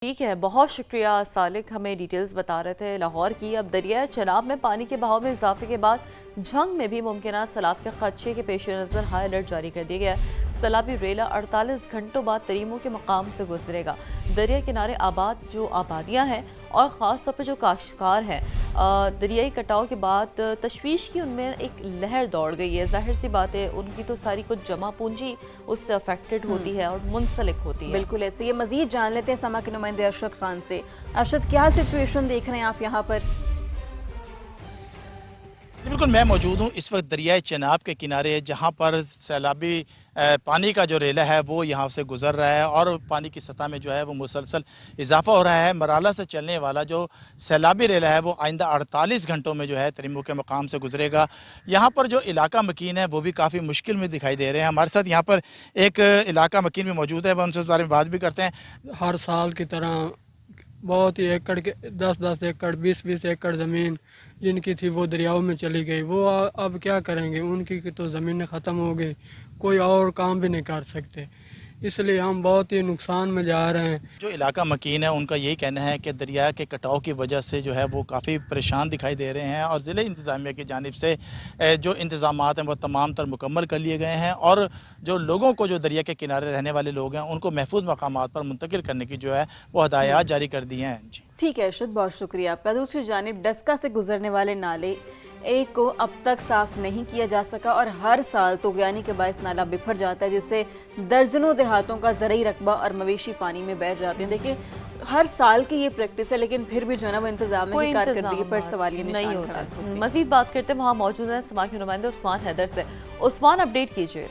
ठीक है, बहुत शुक्रिया सालिक, हमें डिटेल्स बता रहे थे लाहौर की। अब दरिया चनाब में पानी के बहाव में इजाफे के बाद झंग में भी मुमकिन सैलाब के खदशे के पेश नज़र हाई अलर्ट जारी कर दिया गया है। सैलाबी रेला 48 घंटों बाद तरीमों के मकाम से गुजरेगा। दरिया किनारे आबाद जो आबादियाँ हैं और ख़ास तौर पर जो काश्तकार हैं, दरियाई कटाव के बाद तशवीश की उनमें एक लहर दौड़ गई है। जाहिर सी बात है, उनकी तो सारी कुछ जमा पूंजी उससे अफेक्टेड होती है और मुंसलिक होती है। बिल्कुल ऐसे। ये मजीद जान लेते हैं समा के नुमाइंदे अरशद खान से। अरशद, क्या सिचुएशन देख रहे हैं आप यहाँ पर? बिल्कुल, मैं मौजूद हूँ इस वक्त दरियाए चनाब के किनारे, जहाँ पर सैलाबी पानी का जो रेला है वो यहाँ से गुजर रहा है और पानी की सतह में जो है वो मुसलसल इजाफा हो रहा है। मराला से चलने वाला जो सैलाबी रेला है वो आइंदा 48 घंटों में जो है तरीमो के मकाम से गुजरेगा। यहाँ पर जो इलाका मकीन है वो भी काफ़ी मुश्किल में दिखाई दे रहे हैं। हमारे साथ यहाँ पर एक इलाका मकीन भी मौजूद है, उनसे उस बारे में बात भी करते हैं। हर साल की तरह बहुत ही एकड़ के 10-10 एकड़ 20-20 एकड़ ज़मीन जिनकी थी वो दरियाओं में चली गई। वो अब क्या करेंगे, उनकी तो ज़मीनें ख़त्म हो गई, कोई और काम भी नहीं कर सकते, इसलिए हम बहुत ही नुकसान में जा रहे हैं। जो इलाका मकीन है उनका यही कहना है कि दरिया के कटाव की वजह से जो है वो काफ़ी परेशान दिखाई दे रहे हैं और ज़िले इंतज़ामिया की जानिब से जो इंतज़ामात हैं वो तमाम तर मुकम्मल कर लिए गए हैं और जो लोगों को, जो दरिया के किनारे रहने वाले लोग हैं, उनको महफूज मकामात पर मुंतकिल करने की जो है वो हदायत जारी कर दी हैं। जी ठीक है अरशद, बहुत शुक्रिया आपका। दूसरी जानिब डस्का से गुजरने वाले नाले एक को अब तक साफ नहीं किया जा सका और हर साल तोगयानी के बायस नाला बिफर जाता है, जिससे दर्जनों देहातों का ज़रई रकबा और मवेशी पानी में बह जाते हैं। देखिए, हर साल की ये प्रैक्टिस है, लेकिन फिर भी जो है ना वो इंतजाम की कारकर्दगी पर सवालिया निशान नहीं खड़ा होता। मजीद बात करते हैं, वहाँ मौजूद है समा के नुमाइंदे उस्मान हैदर से। उस्मान, अपडेट कीजिए।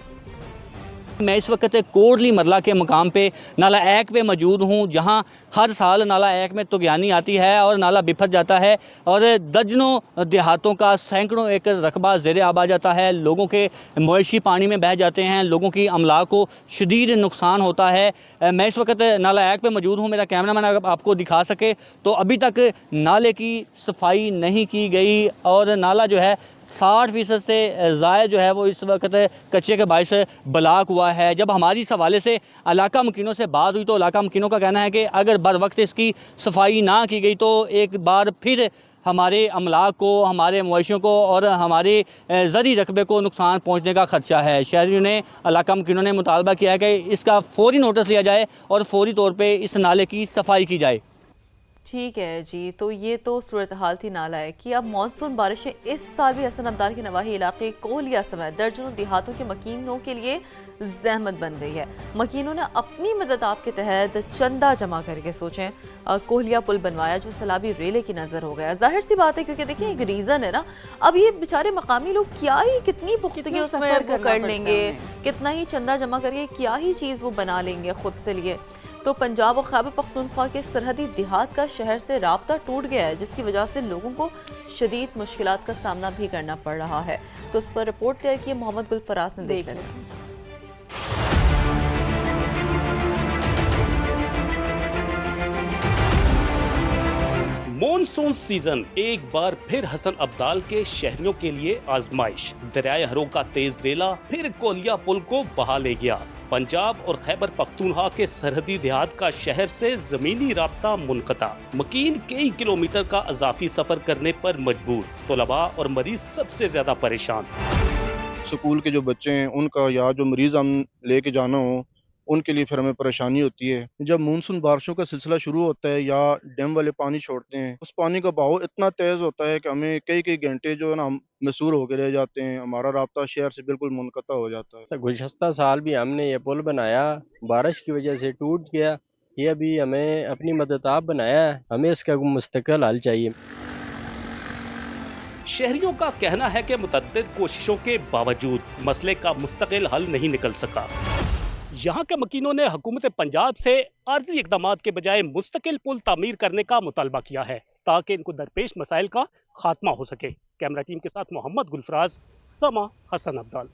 मैं इस वक्त कोटली मरला के मकाम पे नाला एक पे मौजूद हूँ, जहाँ हर साल नाला एक में तुगयानी आती है और नाला बिफर जाता है और दर्जनों देहातों का सैकड़ों एकड़ रकबा ज़ेरे आब आ जाता है। लोगों के मवेशी पानी में बह जाते हैं, लोगों की अमला को शदीद नुकसान होता है। मैं इस वक्त नाला एक पे मौजूद हूँ, मेरा कैमरा मैन अगर आपको दिखा सके तो अभी तक नाले की सफाई नहीं की गई और नाला जो है 60% से ज़ायद जो है वो इस वक्त कच्चे के बायस ब्लाक हुआ है। जब हमारी इस हवाले से इलाका मकीनों से बात हुई तो इलाका मकीनों का कहना है कि अगर बर वक्त इसकी सफाई ना की गई तो एक बार फिर हमारे अमलाक को, हमारे मवेशियों को और हमारे ज़री रकबे को नुकसान पहुंचने का खदशा है। शहरियों ने, इलाका मकीनों ने मुतालबा किया है कि इसका फ़ौरी नोटिस लिया जाए और फ़ौरी तौर पर इस नाले की सफाई की जाए। ठीक है जी, तो ये तो सूरत हाल थी नाला है कि अब मानसून बारिशें इस साल भी हसन अब्दाल के नवाही इलाके कोहलिया समेत दर्जनों देहातों के मकीनों के लिए जहमत बन गई है। मकीनों ने अपनी मदद आपके तहत चंदा जमा करके सोचें कोहलिया पुल बनवाया जो सैलाबी रेले की नज़र हो गया। जाहिर सी बात है, क्योंकि देखिए एक रीज़न है ना, अब ये बेचारे मकामी लोग क्या ही कितनी पुख्तगी उसमें वो कर लेंगे, कितना ही चंदा जमा करके क्या ही चीज़ वो बना लेंगे खुद से लिए। तो पंजाब और खैबर पख्तूनख्वा के सरहदी देहात का शहर से राब्ता टूट गया है, जिसकी वजह से लोगों को शदीद मुश्किलात का सामना भी करना पड़ रहा है। तो उस पर रिपोर्ट तैयार की मोहम्मद गुलफराज ने देख लिया। मॉनसून सीजन एक बार फिर हसन अब्दाल के शहरियों के लिए आजमाइश। दरियाए हरों का तेज रेला फिर कोहलिया पुल को बहा ले गया। पंजाब और खैबर पख्तूनख्वा के सरहदी देहात का शहर से जमीनी राब्ता मुनक़ता। मकीन कई किलोमीटर का अजाफी सफर करने पर मजबूर। तलबा और मरीज सबसे ज्यादा परेशान। स्कूल के जो बच्चे हैं उनका या जो मरीज हम लेके जाना हो उनके लिए फिर हमें परेशानी होती है। जब मानसून बारिशों का सिलसिला शुरू होता है या डैम वाले पानी छोड़ते हैं, उस पानी का बहाव इतना तेज होता है कि हमें कई कई घंटे जो है ना हम मसूर होकर रह जाते हैं। हमारा राब्ता शहर से बिल्कुल मुनक़ता हो जाता है। गुज़श्ता साल भी हमने ये पुल बनाया, बारिश की वजह से टूट गया। ये अभी हमें अपनी मदद आप बनाया है, हमें इसका मुस्तकिल हल चाहिए। शहरियों का कहना है कि मुतअद्दिद कोशिशों के बावजूद मसले का मुस्तकिल हल नहीं निकल सका। यहाँ के मकीनों ने हुकूमत पंजाब से आर्जी इक़दामात के बजाय मुस्तकिल पुल तामीर करने का मुतालबा किया है ताकि इनको दरपेश मसाइल का खात्मा हो सके। कैमरा टीम के साथ मोहम्मद गुलफराज, समा, हसन अब्दाल।